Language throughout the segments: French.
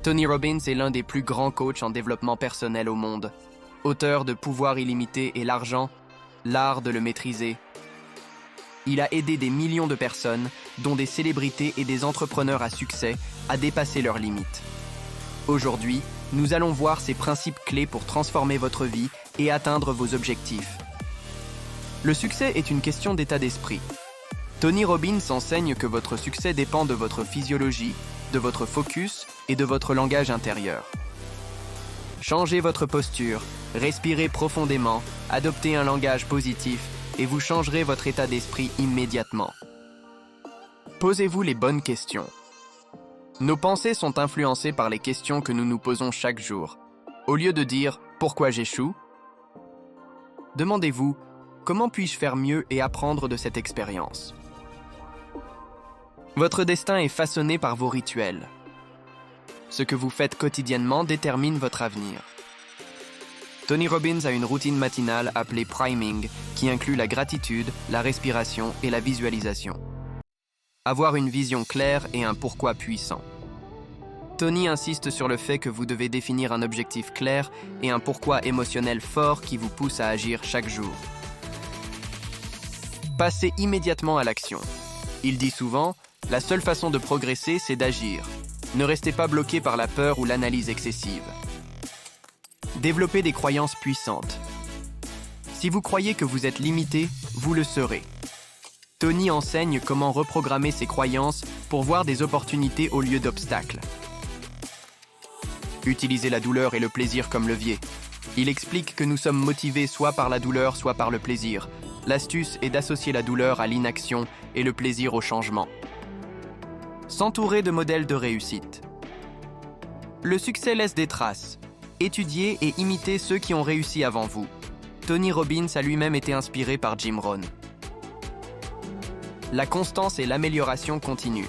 Tony Robbins est l'un des plus grands coachs en développement personnel au monde. Auteur de Pouvoir illimité et l'argent, l'art de le maîtriser. Il a aidé des millions de personnes, dont des célébrités et des entrepreneurs à succès, à dépasser leurs limites. Aujourd'hui, nous allons voir ses principes clés pour transformer votre vie et atteindre vos objectifs. Le succès est une question d'état d'esprit. Tony Robbins enseigne que votre succès dépend de votre physiologie, de votre focus et de votre langage intérieur. Changez votre posture, respirez profondément, adoptez un langage positif et vous changerez votre état d'esprit immédiatement. Posez-vous les bonnes questions. Nos pensées sont influencées par les questions que nous nous posons chaque jour. Au lieu de dire « Pourquoi j'échoue ?», demandez-vous « Comment puis-je faire mieux et apprendre de cette expérience ?» Votre destin est façonné par vos rituels. Ce que vous faites quotidiennement détermine votre avenir. Tony Robbins a une routine matinale appelée priming qui inclut la gratitude, la respiration et la visualisation. Avoir une vision claire et un pourquoi puissant. Tony insiste sur le fait que vous devez définir un objectif clair et un pourquoi émotionnel fort qui vous pousse à agir chaque jour. Passez immédiatement à l'action. Il dit souvent, la seule façon de progresser, c'est d'agir. Ne restez pas bloqué par la peur ou l'analyse excessive. Développez des croyances puissantes. Si vous croyez que vous êtes limité, vous le serez. Tony enseigne comment reprogrammer ses croyances pour voir des opportunités au lieu d'obstacles. Utilisez la douleur et le plaisir comme levier. Il explique que nous sommes motivés soit par la douleur, soit par le plaisir. L'astuce est d'associer la douleur à l'inaction et le plaisir au changement. S'entourer de modèles de réussite. Le succès laisse des traces. Étudiez et imitez ceux qui ont réussi avant vous. Tony Robbins a lui-même été inspiré par Jim Rohn. La constance et l'amélioration continue.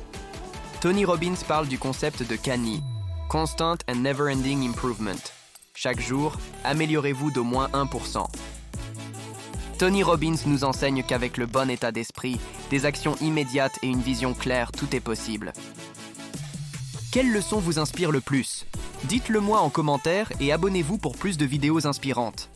Tony Robbins parle du concept de CANI, Constant and Never-Ending Improvement. Chaque jour, améliorez-vous d'au moins 1%. Tony Robbins nous enseigne qu'avec le bon état d'esprit, des actions immédiates et une vision claire, tout est possible. Quelle leçon vous inspire le plus ? Dites-le moi en commentaire et abonnez-vous pour plus de vidéos inspirantes.